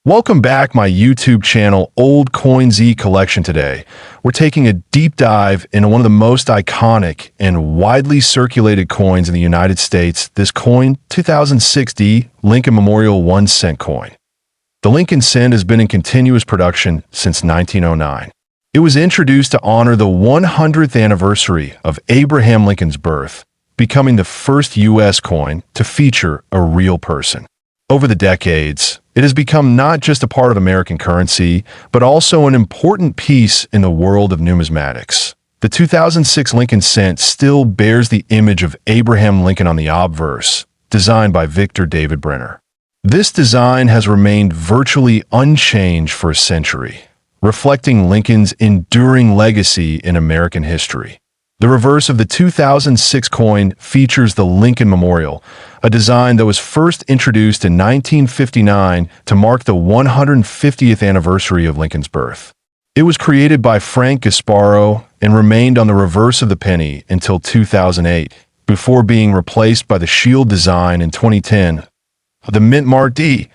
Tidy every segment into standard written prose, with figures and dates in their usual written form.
Welcome back my YouTube channel Old Coin Z Collection. Today we're taking a deep dive into one of the most iconic and widely circulated coins in the United States. This coin, 2060 Lincoln Memorial 1 cent coin. The Lincoln cent has been in continuous production since 1909. It was introduced to honor the 100th anniversary of Abraham Lincoln's birth, becoming the first U.S. coin to feature a real person. Over the decades, it has become not just a part of American currency, but also an important piece in the world of numismatics. The 2006 Lincoln cent still bears the image of Abraham Lincoln on the obverse, designed by Victor David Brenner. This design has remained virtually unchanged for a century, reflecting Lincoln's enduring legacy in American history. The reverse of the 2006 coin features the Lincoln Memorial, a design that was first introduced in 1959 to mark the 150th anniversary of Lincoln's birth. It was created by Frank Gasparo and remained on the reverse of the penny until 2008, before being replaced by the shield design in 2010. The mint mark D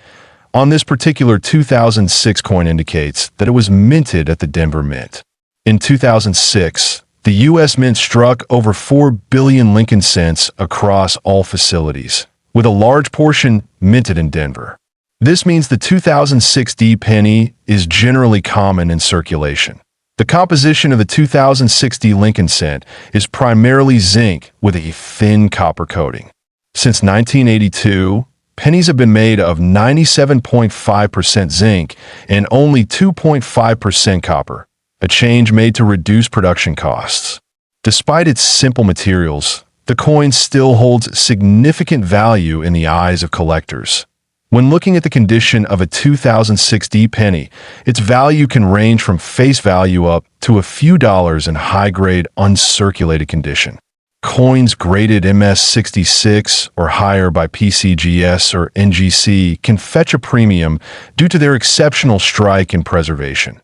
on this particular 2006 coin indicates that it was minted at the Denver Mint. In 2006, the U.S. Mint struck over 4 billion Lincoln cents across all facilities, with a large portion minted in Denver. This means the 2006 D penny is generally common in circulation. The composition of the 2006 D Lincoln cent is primarily zinc with a thin copper coating. Since 1982, pennies have been made of 97.5% zinc and only 2.5% copper, a change made to reduce production costs. Despite its simple materials, the coin still holds significant value in the eyes of collectors. When looking at the condition of a 2006 D penny, its value can range from face value up to a few dollars in high-grade uncirculated condition. Coins graded MS66 or higher by PCGS or NGC can fetch a premium due to their exceptional strike and preservation.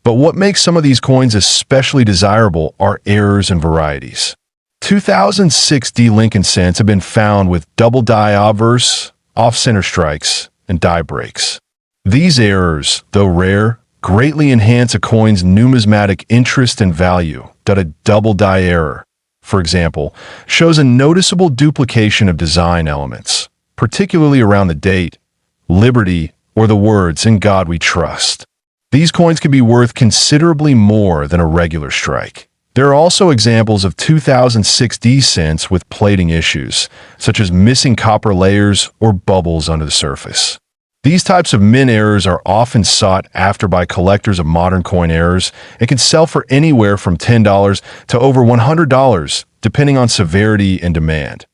But what makes some of these coins especially desirable are errors and varieties. 2006 D Lincoln cents have been found with double die obverse, off-center strikes, and die breaks. These errors, though rare, greatly enhance a coin's numismatic interest and value. A double die error, for example, shows a noticeable duplication of design elements, particularly around the date, liberty, or the words "In God We Trust." These coins can be worth considerably more than a regular strike. There are also examples of 2006 D cents with plating issues, such as missing copper layers or bubbles under the surface. These types of mint errors are often sought after by collectors of modern coin errors and can sell for anywhere from $10 to over $100, depending on severity and demand.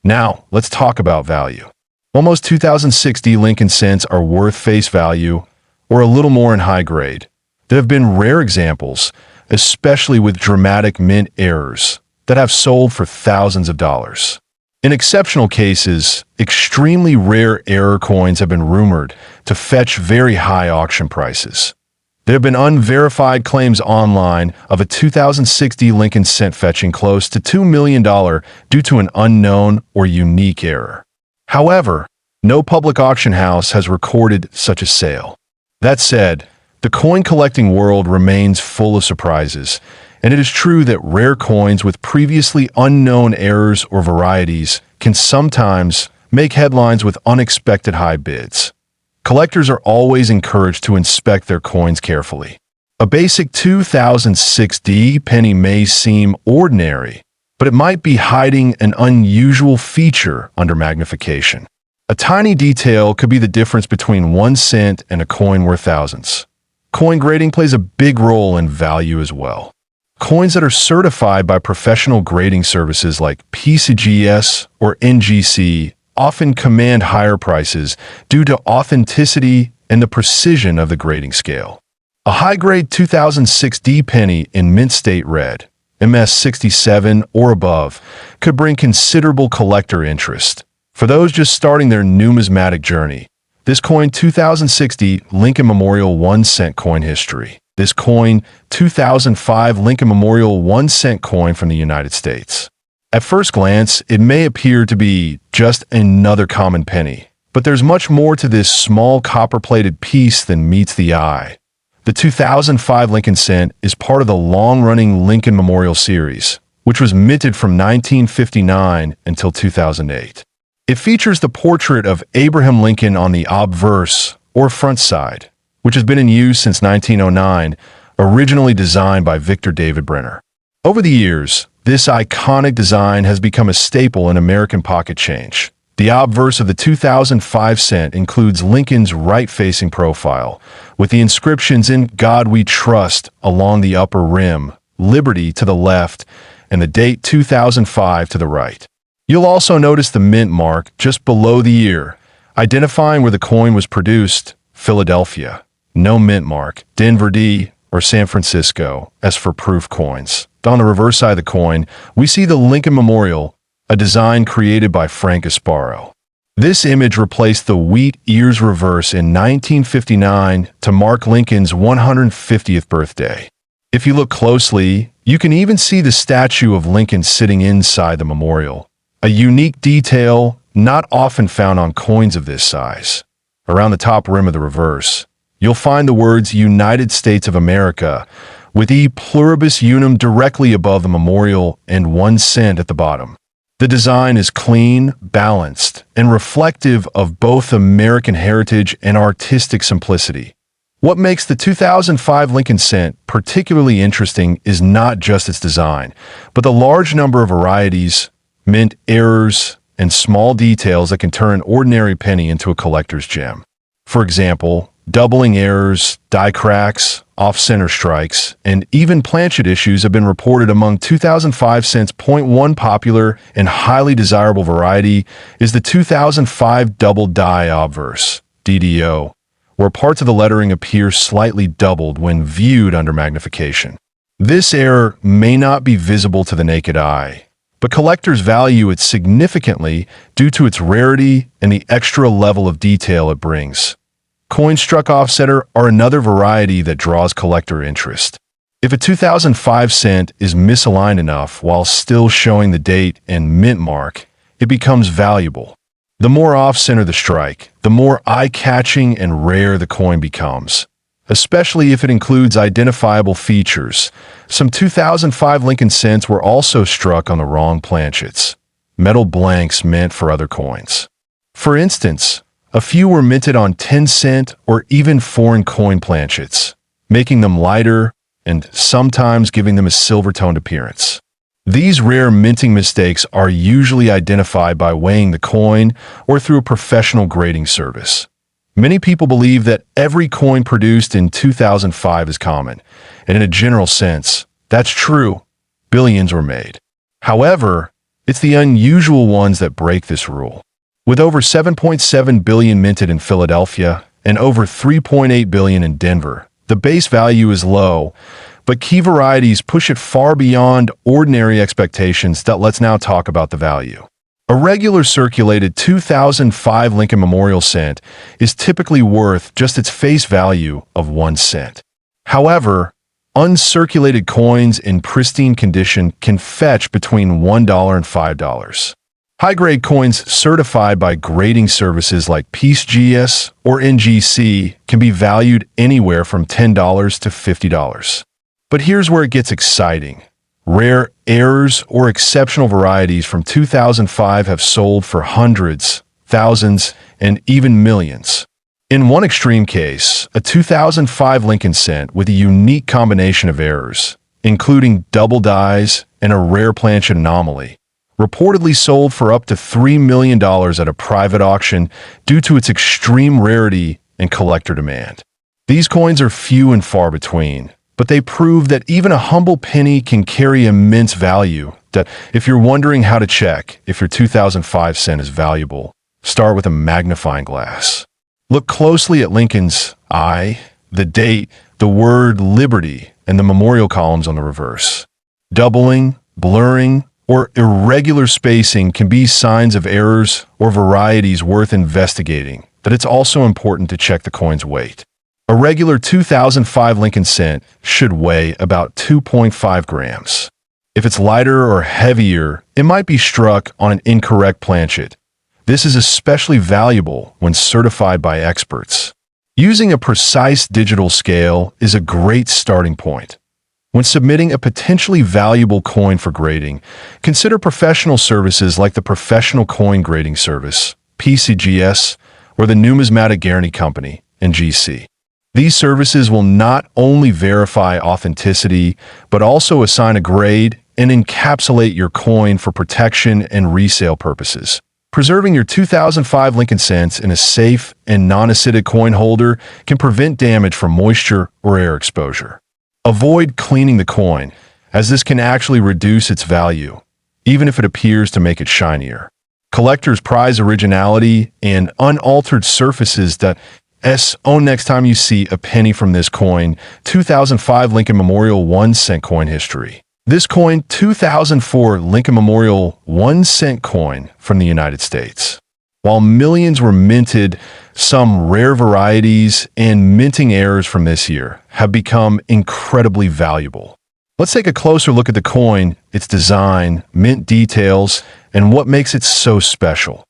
Now, let's talk about value. While most 2006 D Lincoln cents are worth face value, or a little more in high grade, there have been rare examples, especially with dramatic mint errors, that have sold for thousands of dollars. In exceptional cases, extremely rare error coins have been rumored to fetch very high auction prices. There have been unverified claims online of a 2006 D Lincoln cent fetching close to $2 million due to an unknown or unique error. However, no public auction house has recorded such a sale. That said, the coin collecting world remains full of surprises, and it is true that rare coins with previously unknown errors or varieties can sometimes make headlines with unexpected high bids. Collectors are always encouraged to inspect their coins carefully. A basic 2006 D penny may seem ordinary, but it might be hiding an unusual feature under magnification. A tiny detail could be the difference between 1 cent and a coin worth thousands. Coin grading plays a big role in value as well. Coins that are certified by professional grading services like PCGS or NGC often command higher prices due to authenticity and the precision of the grading scale. A high-grade 2006 D penny in mint state red, MS67 or above, could bring considerable collector interest. For those just starting their numismatic journey, this coin 2060 Lincoln Memorial 1 cent coin history. This coin 2005 Lincoln Memorial 1 cent coin from the United States. At first glance, it may appear to be just another common penny, But there's much more to this small copper-plated piece than meets the eye. The 2005 Lincoln cent is part of the long-running Lincoln Memorial series, which was minted from 1959 until 2008. It features the portrait of Abraham Lincoln on the obverse, or front side, which has been in use since 1909, originally designed by Victor David Brenner. Over the years, this iconic design has become a staple in American pocket change. The obverse of the 2005 cent includes Lincoln's right-facing profile, with the inscriptions "In God We Trust" along the upper rim, "Liberty" to the left, and the date 2005 to the right. You'll also notice the mint mark just below the year, identifying where the coin was produced: Philadelphia. No mint mark, Denver D, or San Francisco, as for proof coins. On the reverse side of the coin, we see the Lincoln Memorial, a design created by Frank Gasparo. This image replaced the wheat ears reverse in 1959 to mark Lincoln's 150th birthday. If you look closely, you can even see the statue of Lincoln sitting inside the memorial, a unique detail not often found on coins of this size. Around the top rim of the reverse, you'll find the words "United States of America," with E pluribus unum directly above the memorial and 1 cent at the bottom. The design is clean, balanced, and reflective of both American heritage and artistic simplicity. What makes the 2005 Lincoln cent particularly interesting is not just its design, but the large number of varieties, mint errors, and small details that can turn an ordinary penny into a collector's gem. For example, doubling errors, die cracks, off-center strikes, and even planchet issues have been reported among 2005 cents. One popular and highly desirable variety is the 2005 double die obverse, DDO, where parts of the lettering appear slightly doubled when viewed under magnification. This error may not be visible to the naked eye, but collectors value it significantly due to its rarity and the extra level of detail it brings. Coins struck off-center are another variety that draws collector interest. If a 2005 cent is misaligned enough while still showing the date and mint mark, it becomes valuable. The more off-center the strike, the more eye-catching and rare the coin becomes, especially if it includes identifiable features. Some 2005 Lincoln cents were also struck on the wrong planchets, metal blanks meant for other coins. For instance, a few were minted on 10-cent or even foreign coin planchets, making them lighter and sometimes giving them a silver-toned appearance. These rare minting mistakes are usually identified by weighing the coin or through a professional grading service. Many people believe that every coin produced in 2005 is common, and in a general sense, that's true. Billions were made. However, it's the unusual ones that break this rule. With over 7.7 billion minted in Philadelphia and over 3.8 billion in Denver, the base value is low, but key varieties push it far beyond ordinary expectations. Let's now talk about the value. A regular circulated 2005 Lincoln Memorial cent is typically worth just its face value of 1 cent. However, uncirculated coins in pristine condition can fetch between $1 and $5. High-grade coins certified by grading services like PeaceGS or NGC can be valued anywhere from $10 to $50. But here's where it gets exciting. Rare errors or exceptional varieties from 2005 have sold for hundreds, thousands, and even millions. In one extreme case, a 2005 Lincoln cent with a unique combination of errors, including double dies and a rare planchet anomaly, reportedly sold for up to $3 million at a private auction due to its extreme rarity and collector demand. These coins are few and far between, but they prove that even a humble penny can carry immense value. That if you're wondering how to check if your 2005 cent is valuable, start with a magnifying glass. Look closely at Lincoln's eye, the date, the word liberty, and the memorial columns on the reverse. Doubling, blurring, or irregular spacing can be signs of errors or varieties worth investigating. But it's also important to check the coin's weight. A regular 2005 Lincoln cent should weigh about 2.5 grams. If it's lighter or heavier, it might be struck on an incorrect planchet. This is especially valuable when certified by experts. Using a precise digital scale is a great starting point. When submitting a potentially valuable coin for grading, consider professional services like the Professional Coin Grading Service, PCGS, or the Numismatic Guarantee Company, NGC. These services will not only verify authenticity, but also assign a grade and encapsulate your coin for protection and resale purposes. Preserving your 2005 Lincoln cents in a safe and non-acidic coin holder can prevent damage from moisture or air exposure. Avoid cleaning the coin, as this can actually reduce its value, even if it appears to make it shinier. Collectors prize originality and unaltered surfaces that own. Next time you see a penny from this coin, 2005 Lincoln Memorial 1-cent coin history. This coin, 2004 Lincoln Memorial 1-cent coin from the United States. While millions were minted, some rare varieties and minting errors from this year have become incredibly valuable. Let's take a closer look at the coin, its design, mint details, and what makes it so special.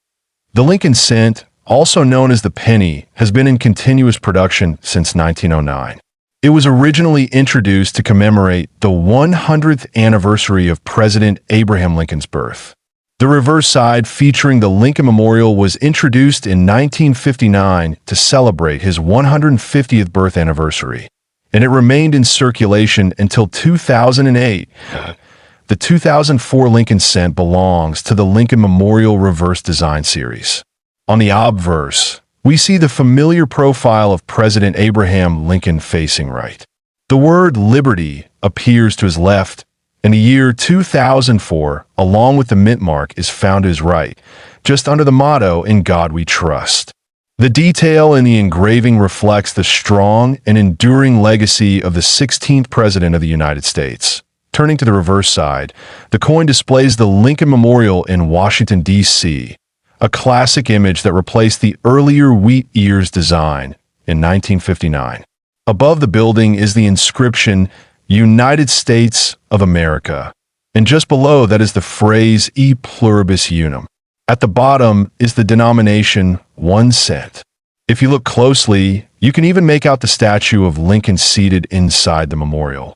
The Lincoln cent, also known as the penny, has been in continuous production since 1909. It was originally introduced to commemorate the 100th anniversary of President Abraham Lincoln's birth. The reverse side, featuring the Lincoln Memorial, was introduced in 1959 to celebrate his 150th birth anniversary, and it remained in circulation until 2008. The 2004 Lincoln cent belongs to the Lincoln Memorial Reverse Design Series. On the obverse, we see the familiar profile of President Abraham Lincoln facing right. The word liberty appears to his left, and the year 2004, along with the mint mark, is found to his right, just under the motto, "In God We Trust." The detail in the engraving reflects the strong and enduring legacy of the 16th President of the United States. Turning to the reverse side, the coin displays the Lincoln Memorial in Washington, D.C., a classic image that replaced the earlier wheat ears design in 1959. Above the building is the inscription, "United States of America," and just below that is the phrase "E pluribus unum." At the bottom is the denomination 1 cent. If you look closely, you can even make out the statue of Lincoln seated inside the memorial.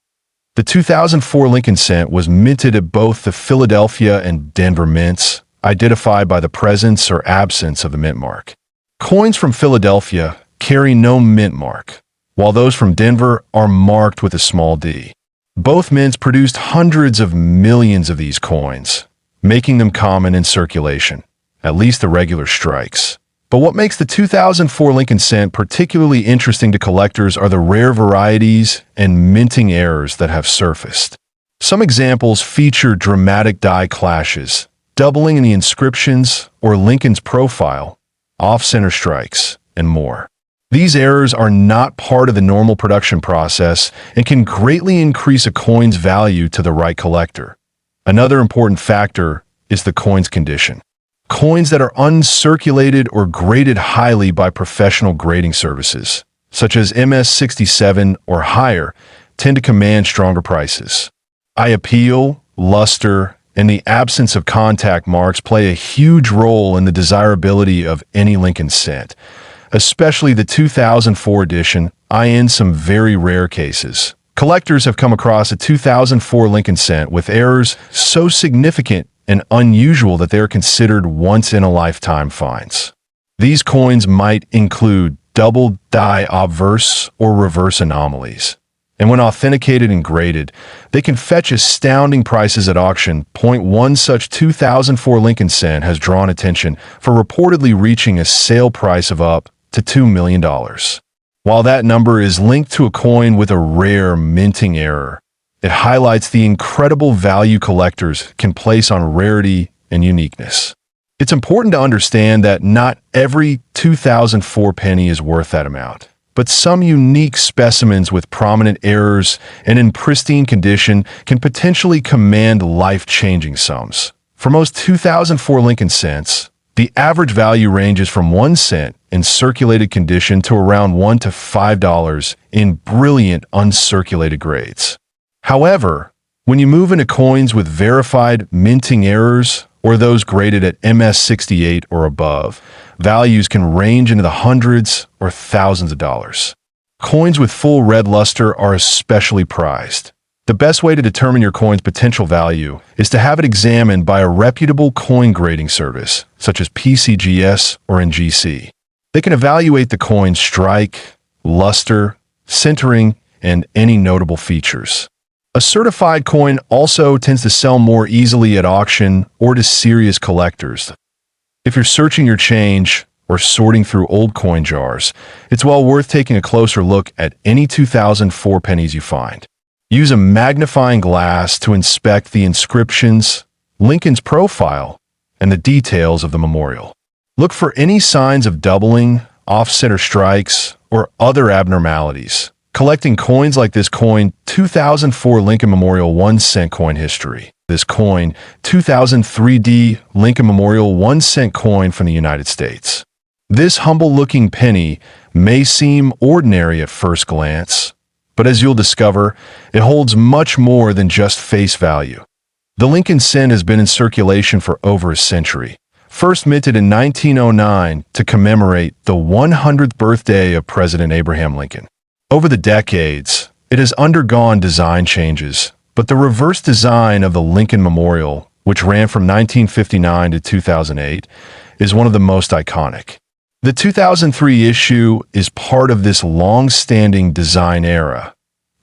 The 2004 Lincoln cent was minted at both the Philadelphia and Denver mints, identified by the presence or absence of the mint mark. Coins from Philadelphia carry no mint mark, while those from Denver are marked with a small d. Both mints produced hundreds of millions of these coins, making them common in circulation, at least the regular strikes. But what makes the 2004 Lincoln cent particularly interesting to collectors are the rare varieties and minting errors that have surfaced. Some examples feature dramatic die clashes, doubling in the inscriptions or Lincoln's profile, off-center strikes, and more. These errors are not part of the normal production process and can greatly increase a coin's value to the right collector. Another important factor is the coin's condition. Coins that are uncirculated or graded highly by professional grading services, such as MS67 or higher, tend to command stronger prices. Eye appeal, luster, and the absence of contact marks play a huge role in the desirability of any Lincoln cent, especially the 2004 edition, in some very rare cases. Collectors have come across a 2004 Lincoln cent with errors so significant and unusual that they are considered once-in-a-lifetime finds. These coins might include double die obverse or reverse anomalies, and when authenticated and graded, they can fetch astounding prices at auction. One such 2004 Lincoln cent has drawn attention for reportedly reaching a sale price of up to $2 million. While that number is linked to a coin with a rare minting error, it highlights the incredible value collectors can place on rarity and uniqueness. It's important to understand that not every 2004 penny is worth that amount, but some unique specimens with prominent errors and in pristine condition can potentially command life-changing sums. For most 2004 Lincoln cents, the average value ranges from 1 cent in circulated condition to around $1 to $5 in brilliant uncirculated grades. However, when you move into coins with verified minting errors or those graded at MS68 or above, values can range into the hundreds or thousands of dollars. Coins with full red luster are especially prized. The best way to determine your coin's potential value is to have it examined by a reputable coin grading service, such as PCGS or NGC. They can evaluate the coin's strike, luster, sintering, and any notable features. A certified coin also tends to sell more easily at auction or to serious collectors. If you're searching your change or sorting through old coin jars, it's well worth taking a closer look at any 2004 pennies you find. Use a magnifying glass to inspect the inscriptions, Lincoln's profile, and the details of the memorial. Look for any signs of doubling, offset or strikes, or other abnormalities. Collecting coins like this coin, 2004 Lincoln Memorial 1 cent coin history. This coin, 2003D Lincoln Memorial 1 cent coin from the United States. This humble-looking penny may seem ordinary at first glance, but as you'll discover, it holds much more than just face value. The Lincoln cent has been in circulation for over a century. First minted in 1909 to commemorate the 100th birthday of President Abraham Lincoln. Over the decades, it has undergone design changes, but the reverse design of the Lincoln Memorial, which ran from 1959 to 2008, is one of the most iconic. The 2003 issue is part of this long-standing design era.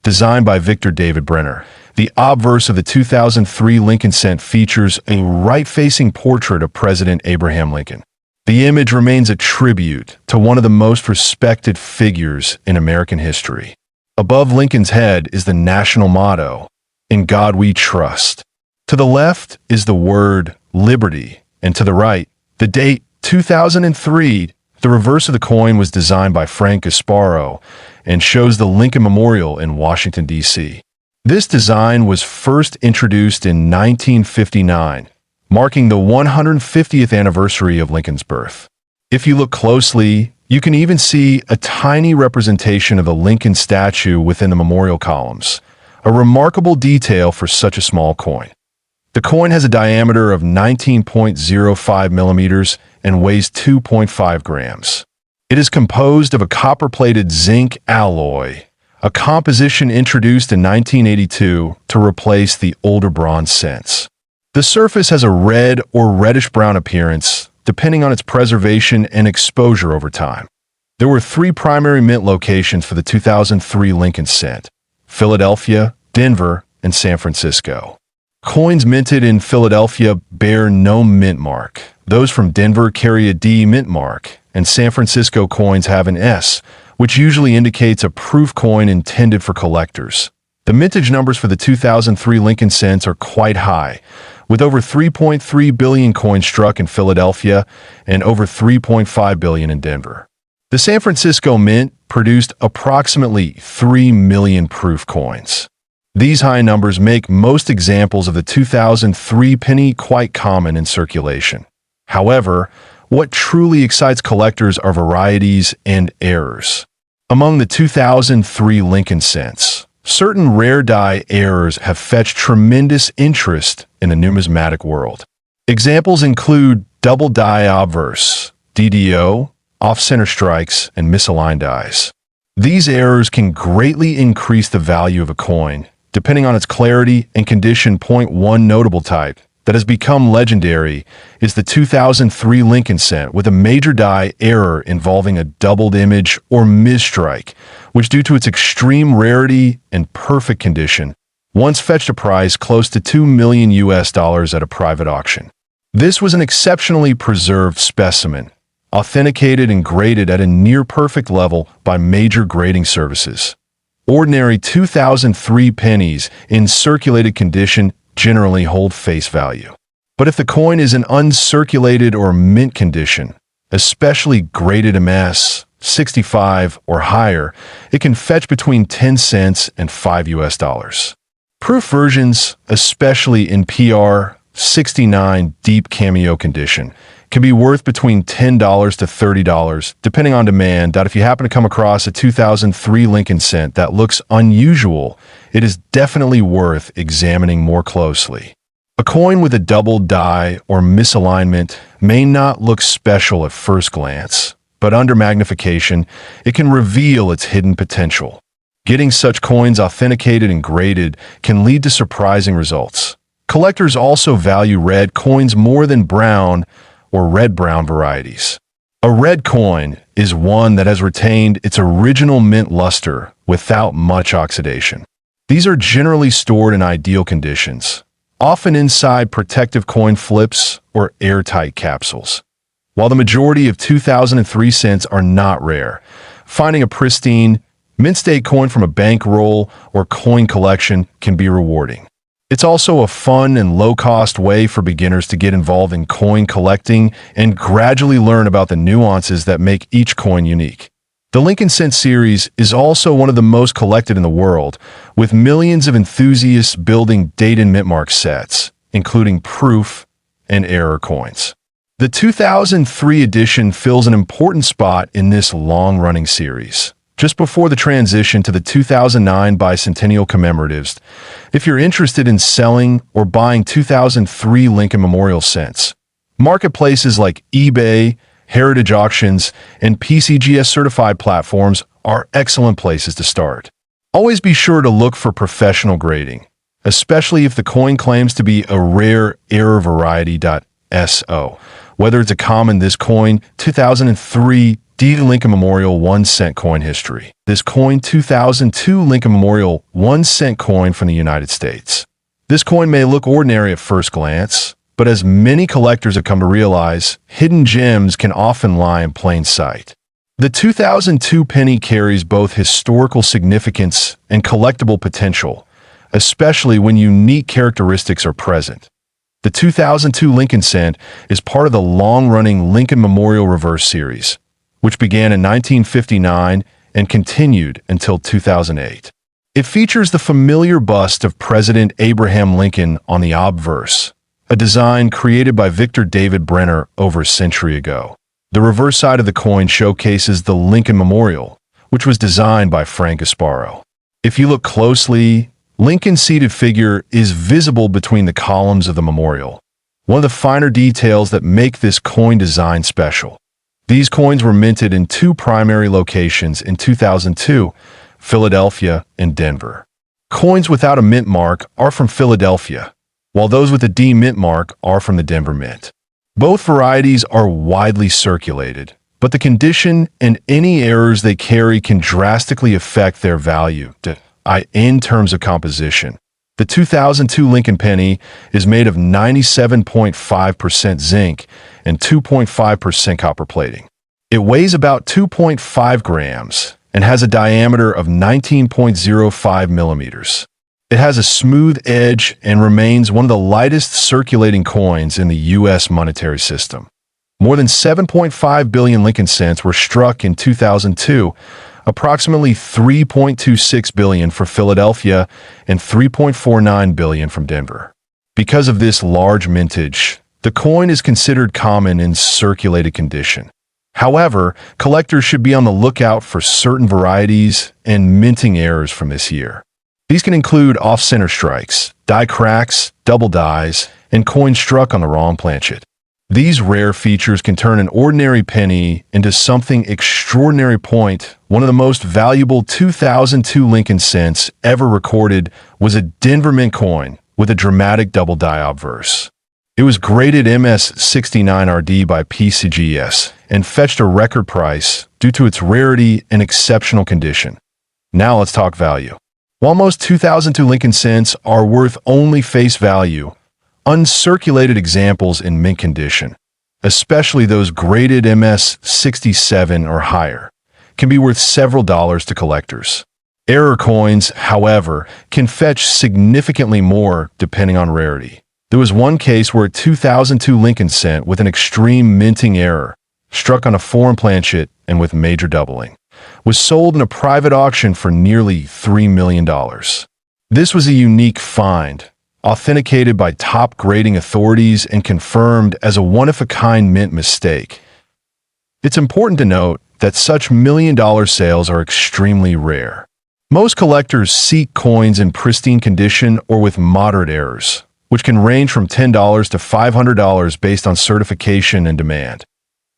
Designed by Victor David Brenner, the obverse of the 2003 Lincoln cent features a right-facing portrait of President Abraham Lincoln. The image remains a tribute to one of the most respected figures in American history. Above Lincoln's head is the national motto, "In God We Trust." To the left is the word liberty, and to the right, the date 2003. The reverse of the coin was designed by Frank Gasparo and shows the Lincoln Memorial in Washington, D.C. This design was first introduced in 1959, marking the 150th anniversary of Lincoln's birth. If you look closely, you can even see a tiny representation of the Lincoln statue within the memorial columns, a remarkable detail for such a small coin. The coin has a diameter of 19.05 millimeters and weighs 2.5 grams. It is composed of a copper-plated zinc alloy, a composition introduced in 1982 to replace the older bronze cents. The surface has a red or reddish-brown appearance, depending on its preservation and exposure over time. There were 3 primary mint locations for the 2003 Lincoln cent: Philadelphia, Denver, and San Francisco. Coins minted in Philadelphia bear no mint mark. Those from Denver carry a D mint mark, and San Francisco coins have an S, which usually indicates a proof coin intended for collectors. The mintage numbers for the 2003 Lincoln cents are quite high, with over 3.3 billion coins struck in Philadelphia and over 3.5 billion in Denver. The San Francisco Mint produced approximately 3 million proof coins. These high numbers make most examples of the 2003 penny quite common in circulation. However, what truly excites collectors are varieties and errors. Among the 2003 Lincoln cents, certain rare die errors have fetched tremendous interest in the numismatic world. Examples include double die obverse, DDO, off-center strikes, and misaligned dies. These errors can greatly increase the value of a coin, depending on its clarity and condition. One notable type that has become legendary is the 2003 Lincoln cent with a major die error involving a doubled image or misstrike, which due to its extreme rarity and perfect condition, once fetched a price close to $2 million at a private auction. This was an exceptionally preserved specimen, authenticated and graded at a near-perfect level by major grading services. Ordinary 2003 pennies in circulated condition generally hold face value. But if the coin is in uncirculated or mint condition, especially graded MS, 65 or higher, it can fetch between 10 cents and $5. Proof versions, especially in PR 69 deep cameo condition, can be worth between $10 to $30, depending on demand. If you happen to come across a 2003 Lincoln cent that looks unusual, it is definitely worth examining more closely. A coin with a doubled die or misalignment may not look special at first glance, but under magnification, it can reveal its hidden potential. Getting such coins authenticated and graded can lead to surprising results. Collectors also value red coins more than brown or red-brown varieties. A red coin is one that has retained its original mint luster without much oxidation. These are generally stored in ideal conditions, often inside protective coin flips or airtight capsules. While the majority of 2003 cents are not rare, finding a pristine, mint-state coin from a bankroll or coin collection can be rewarding. It's also a fun and low-cost way for beginners to get involved in coin collecting and gradually learn about the nuances that make each coin unique. The Lincoln Cent series is also one of the most collected in the world, with millions of enthusiasts building date and mint mark sets, including proof and error coins. The 2003 edition fills an important spot in this long-running series, just before the transition to the 2009 bicentennial commemoratives. If you're interested in selling or buying 2003 Lincoln Memorial cents, marketplaces like eBay, Heritage Auctions, and PCGS certified platforms are excellent places to start. Always be sure to look for professional grading, especially if the coin claims to be a rare error variety.so. Whether it's a common this coin 2003 D Lincoln Memorial 1 cent coin history. This coin 2002 Lincoln Memorial 1 cent coin from the United States. This coin may look ordinary at first glance, but as many collectors have come to realize, hidden gems can often lie in plain sight. The 2002 penny carries both historical significance and collectible potential, especially when unique characteristics are present. The 2002 Lincoln Cent is part of the long-running Lincoln Memorial Reverse series, which began in 1959 and continued until 2008. It features the familiar bust of President Abraham Lincoln on the obverse, a design created by Victor David Brenner over a century ago. The reverse side of the coin showcases the Lincoln Memorial, which was designed by Frank Gasparo. If you look closely, Lincoln's seated figure is visible between the columns of the memorial, one of the finer details that make this coin design special. These coins were minted in two primary locations in 2002, Philadelphia and Denver. Coins without a mint mark are from Philadelphia, while those with a D mint mark are from the Denver Mint. Both varieties are widely circulated, but the condition and any errors they carry can drastically affect their value in terms of composition. The 2002 Lincoln penny is made of 97.5% zinc and 2.5% copper plating. It weighs about 2.5 grams and has a diameter of 19.05 millimeters. It has a smooth edge and remains one of the lightest circulating coins in the U.S. monetary system. More than 7.5 billion Lincoln cents were struck in 2002, approximately 3.26 billion for Philadelphia and 3.49 billion from Denver. Because of this large mintage, the coin is considered common in circulated condition. However, collectors should be on the lookout for certain varieties and minting errors from this year. These can include off-center strikes, die cracks, double dies, and coins struck on the wrong planchet. These rare features can turn an ordinary penny into something extraordinary. One of the most valuable 2002 Lincoln cents ever recorded was a Denver Mint coin with a dramatic double die obverse. It was graded MS69RD by PCGS and fetched a record price due to its rarity and exceptional condition. Now let's talk value. While most 2002 Lincoln cents are worth only face value, uncirculated examples in mint condition, especially those graded MS67 or higher, can be worth several dollars to collectors. Error coins, however, can fetch significantly more depending on rarity. There was one case where a 2002 Lincoln cent with an extreme minting error, struck on a foreign planchet and with major doubling, was sold in a private auction for nearly $3 million. This was a unique find, authenticated by top grading authorities and confirmed as a one-of-a-kind mint mistake. It's important to note that such million-dollar sales are extremely rare. Most collectors seek coins in pristine condition or with moderate errors, which can range from $10 to $500 based on certification and demand.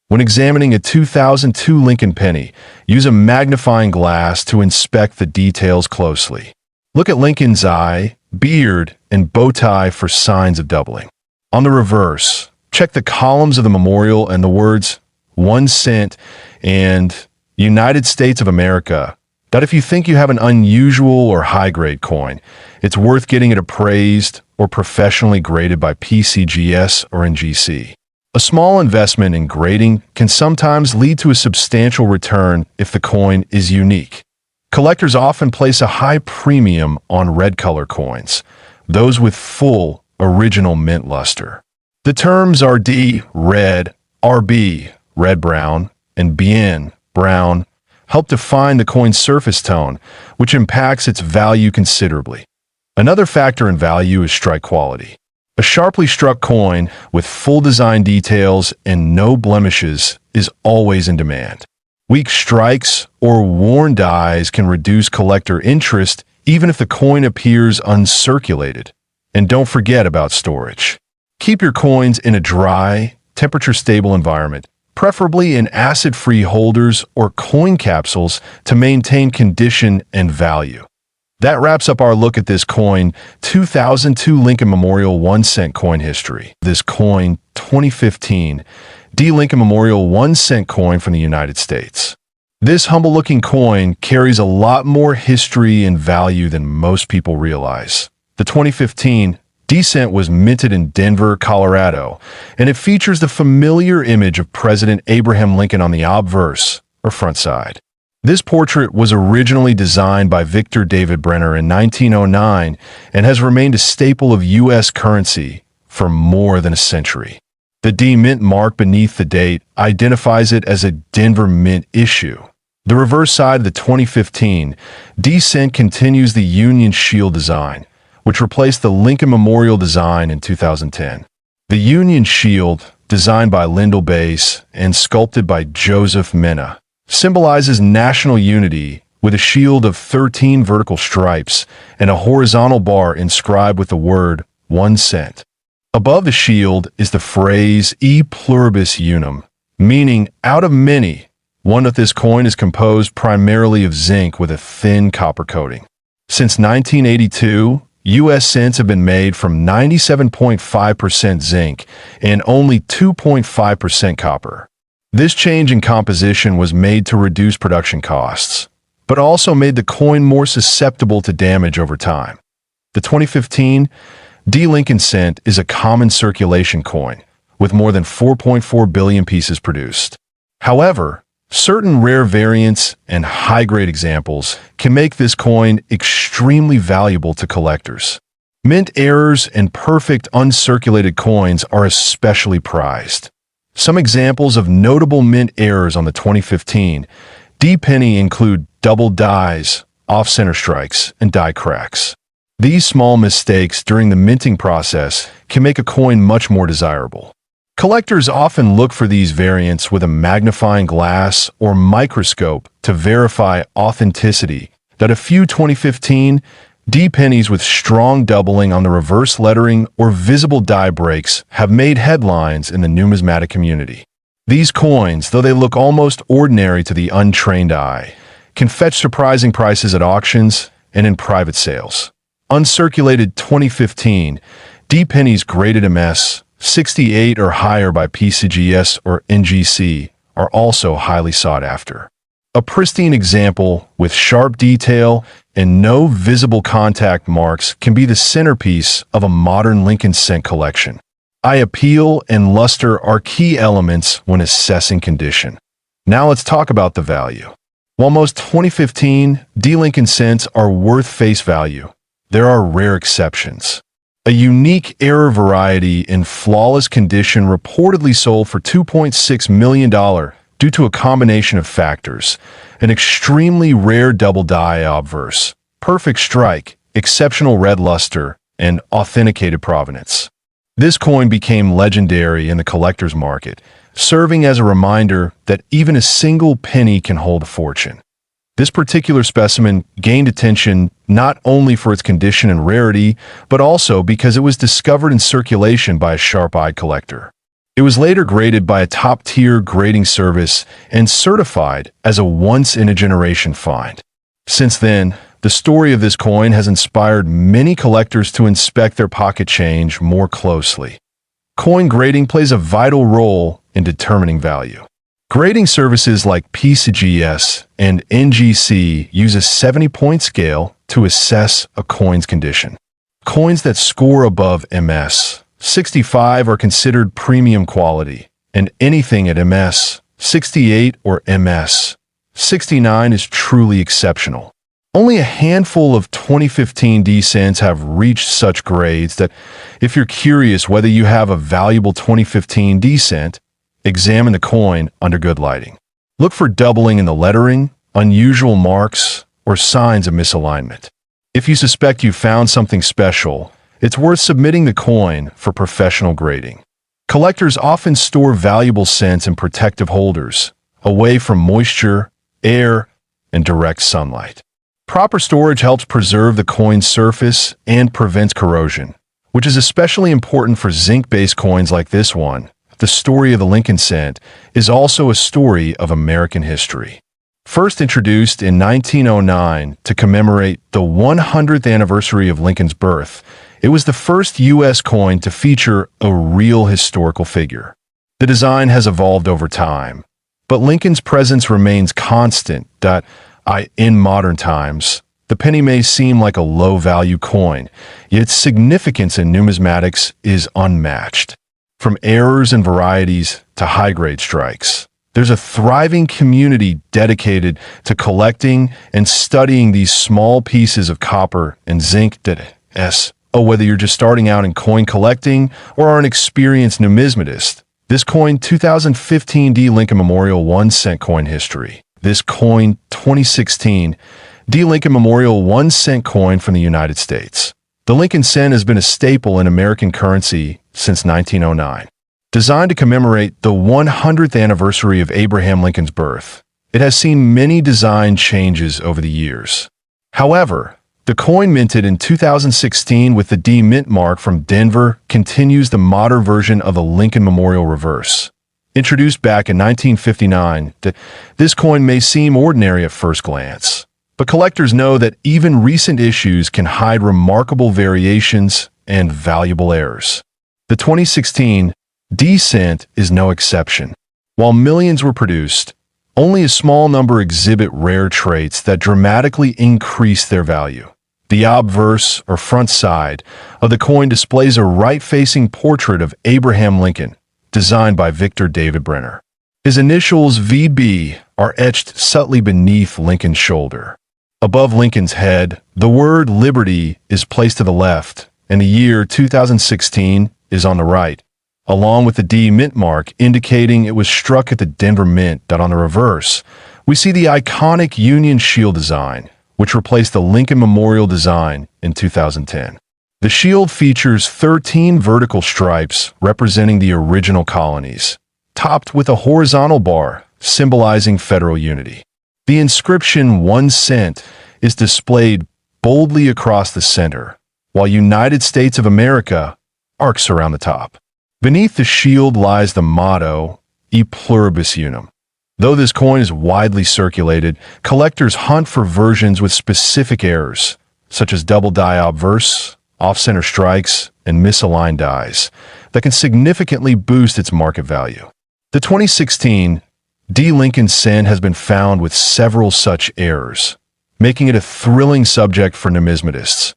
When examining a 2002 Lincoln penny, use a magnifying glass to inspect the details closely. Look at Lincoln's eye, beard, and bow tie for signs of doubling. On the reverse, check the columns of the memorial and the words 1 cent and United States of America. That if you think you have an unusual or high-grade coin, it's worth getting it appraised or professionally graded by PCGS or NGC. A small investment in grading can sometimes lead to a substantial return if the coin is unique. Collectors often place a high premium on red color coins, those with full, original mint luster. The terms RD, red, RB, red-brown, and bien, brown, help define the coin's surface tone, which impacts its value considerably. Another factor in value is strike quality. A sharply struck coin with full design details and no blemishes is always in demand. Weak strikes or worn dies can reduce collector interest even if the coin appears uncirculated. And don't forget about storage. Keep your coins in a dry, temperature-stable environment, preferably in acid-free holders or coin capsules to maintain condition and value. That wraps up our look at this coin, 2002 Lincoln Memorial 1 cent coin history. This coin, 2015, D. Lincoln Memorial 1 cent coin from the United States. This humble-looking coin carries a lot more history and value than most people realize. The 2015 D cent was minted in Denver, Colorado, and it features the familiar image of President Abraham Lincoln on the obverse, or front side. This portrait was originally designed by Victor David Brenner in 1909 and has remained a staple of U.S. currency for more than a century. The D mint mark beneath the date identifies it as a Denver Mint issue. The reverse side of the 2015 D cent continues the Union Shield design, which replaced the Lincoln Memorial design in 2010. The Union Shield, designed by Lyndall Bass and sculpted by Joseph Mena, symbolizes national unity with a shield of 13 vertical stripes and a horizontal bar inscribed with the word 1 cent. Above the shield is the phrase E pluribus unum, meaning out of many. One of this coin is composed primarily of zinc with a thin copper coating. Since 1982, U.S. cents have been made from 97.5% zinc and only 2.5% copper. This change in composition was made to reduce production costs, but also made the coin more susceptible to damage over time. The 2015 D. Lincoln cent is a common circulation coin, with more than 4.4 billion pieces produced. However, certain rare variants and high-grade examples can make this coin extremely valuable to collectors. Mint errors and perfect uncirculated coins are especially prized. Some examples of notable mint errors on the 2015 D penny include double dies, off-center strikes, and die cracks. These small mistakes during the minting process can make a coin much more desirable. Collectors often look for these variants with a magnifying glass or microscope to verify authenticity. That a few 2015 D pennies with strong doubling on the reverse lettering or visible die breaks have made headlines in the numismatic community. These coins, though they look almost ordinary to the untrained eye, can fetch surprising prices at auctions and in private sales. Uncirculated 2015 D pennies graded MS 68 or higher by PCGS or NGC are also highly sought after. A pristine example with sharp detail and no visible contact marks can be the centerpiece of a modern Lincoln cent collection. Eye appeal and luster are key elements when assessing condition. Now let's talk about the value. While most 2015 D. Lincoln cents are worth face value, there are rare exceptions. A unique error variety in flawless condition reportedly sold for $2.6 million due to a combination of factors: an extremely rare double die obverse, perfect strike, exceptional red luster, and authenticated provenance. This coin became legendary in the collector's market, serving as a reminder that even a single penny can hold a fortune. This particular specimen gained attention not only for its condition and rarity, but also because it was discovered in circulation by a sharp-eyed collector. It was later graded by a top-tier grading service and certified as a once-in-a-generation find. Since then, the story of this coin has inspired many collectors to inspect their pocket change more closely. Coin grading plays a vital role in determining value. Grading services like PCGS and NGC use a 70-point scale to assess a coin's condition. Coins that score above MS 65 are considered premium quality, and anything at MS 68 or MS 69 is truly exceptional. Only a handful of 2015 D cents have reached such grades that, if you're curious whether you have a valuable 2015 D cent, examine the coin under good lighting. Look for doubling in the lettering, unusual marks, or signs of misalignment. If you suspect you found something special, it's worth submitting the coin for professional grading. Collectors often store valuable cents in protective holders, away from moisture, air, and direct sunlight. Proper storage helps preserve the coin's surface and prevents corrosion, which is especially important for zinc-based coins like this one. The story of the Lincoln cent is also a story of American history. First introduced in 1909 to commemorate the 100th anniversary of Lincoln's birth, it was the first U.S. coin to feature a real historical figure. The design has evolved over time, but Lincoln's presence remains constant. In modern times, the penny may seem like a low-value coin, yet its significance in numismatics is unmatched. From errors and varieties to high-grade strikes, there's a thriving community dedicated to collecting and studying these small pieces of copper and zinc. Whether you're just starting out in coin collecting or are an experienced numismatist, this coin 2015 D Lincoln Memorial 1 cent coin history. This coin 2016 D Lincoln Memorial 1 cent coin from the United States. The Lincoln cent has been a staple in American currency since 1909. Designed to commemorate the 100th anniversary of Abraham Lincoln's birth, it has seen many design changes over the years. However, the coin minted in 2016 with the D mint mark from Denver continues the modern version of the Lincoln Memorial reverse. Introduced back in 1959, this coin may seem ordinary at first glance, but collectors know that even recent issues can hide remarkable variations and valuable errors. The 2016 D cent is no exception. While millions were produced, only a small number exhibit rare traits that dramatically increase their value. The obverse, or front side, of the coin displays a right-facing portrait of Abraham Lincoln, designed by Victor David Brenner. His initials VB are etched subtly beneath Lincoln's shoulder. Above Lincoln's head, the word Liberty is placed to the left, and the year 2016 is on the right, along with the D mint mark indicating it was struck at the Denver Mint. On the reverse, we see the iconic Union Shield design, which replaced the Lincoln Memorial design in 2010. The shield features 13 vertical stripes representing the original colonies, topped with a horizontal bar symbolizing federal unity. The inscription 1 cent is displayed boldly across the center, while United States of America arcs around the top. Beneath the shield lies the motto, E pluribus unum. Though this coin is widely circulated, collectors hunt for versions with specific errors, such as double die obverse, off-center strikes, and misaligned dies, that can significantly boost its market value. The 2016 D Lincoln cent has been found with several such errors, making it a thrilling subject for numismatists.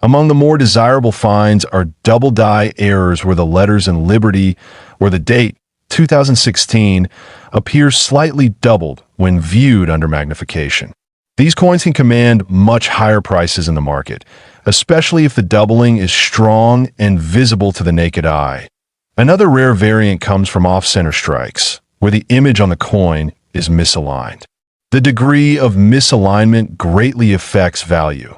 Among the more desirable finds are double die errors where the letters in Liberty or the date 2016 appears slightly doubled when viewed under magnification. These coins can command much higher prices in the market, especially if the doubling is strong and visible to the naked eye. Another rare variant comes from off-center strikes, where the image on the coin is misaligned. The degree of misalignment greatly affects value.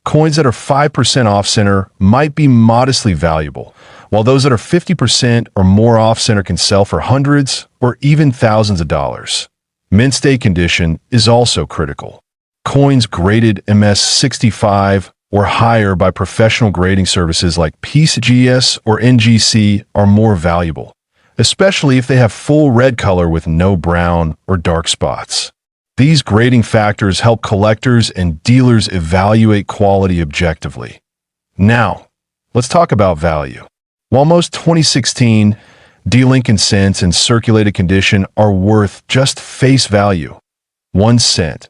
Coins that are 5% off-center might be modestly valuable, while those that are 50% or more off-center can sell for hundreds or even thousands of dollars. Mint state condition is also critical. Coins graded MS65 or higher by professional grading services like PCGS or NGC are more valuable, especially if they have full red color with no brown or dark spots. These grading factors help collectors and dealers evaluate quality objectively. Now, let's talk about value. While most 2016 D. Lincoln cents in circulated condition are worth just face value, 1 cent,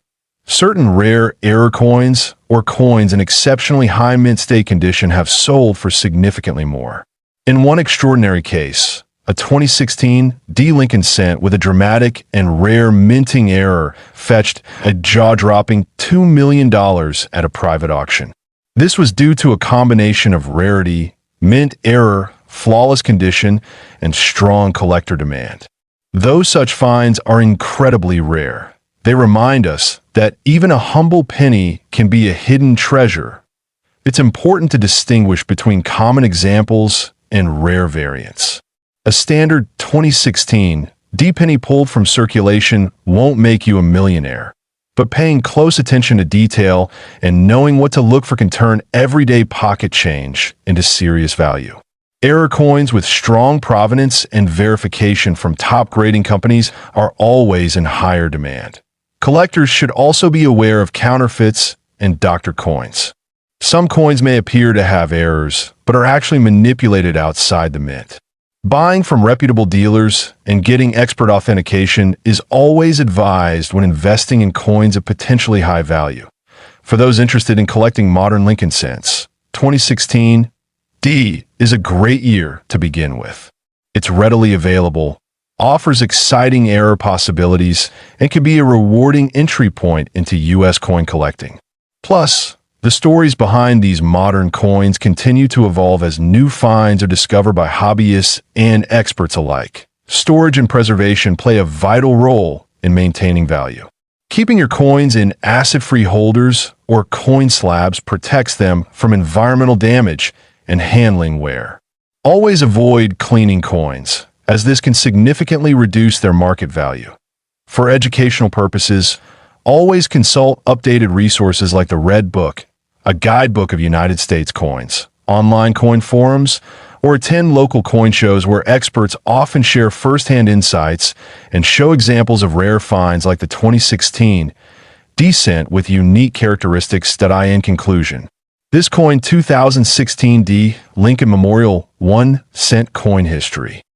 certain rare error coins or coins in exceptionally high mint state condition have sold for significantly more. In one extraordinary case, a 2016 D. Lincoln cent with a dramatic and rare minting error fetched a jaw-dropping $2 million at a private auction. This was due to a combination of rarity, mint error, flawless condition, and strong collector demand. Though such finds are incredibly rare, they remind us that even a humble penny can be a hidden treasure. It's important to distinguish between common examples and rare variants. A standard 2016 D penny pulled from circulation won't make you a millionaire, but paying close attention to detail and knowing what to look for can turn everyday pocket change into serious value. Error coins with strong provenance and verification from top grading companies are always in higher demand. Collectors should also be aware of counterfeits and doctored coins. Some coins may appear to have errors, but are actually manipulated outside the mint. Buying from reputable dealers and getting expert authentication is always advised when investing in coins of potentially high value. For those interested in collecting modern Lincoln cents, 2016 D is a great year to begin with. It's readily available, offers exciting error possibilities, and can be a rewarding entry point into U.S. coin collecting. Plus, the stories behind these modern coins continue to evolve as new finds are discovered by hobbyists and experts alike. Storage and preservation play a vital role in maintaining value. Keeping your coins in acid-free holders or coin slabs protects them from environmental damage and handling wear. Always avoid cleaning coins, as this can significantly reduce their market value. For educational purposes, always consult updated resources like the Red Book, a guidebook of United States coins, online coin forums, or attend local coin shows where experts often share first-hand insights and show examples of rare finds like the 2016 D cent with unique characteristics. In conclusion, this coin 2016 D Lincoln Memorial 1 cent coin history.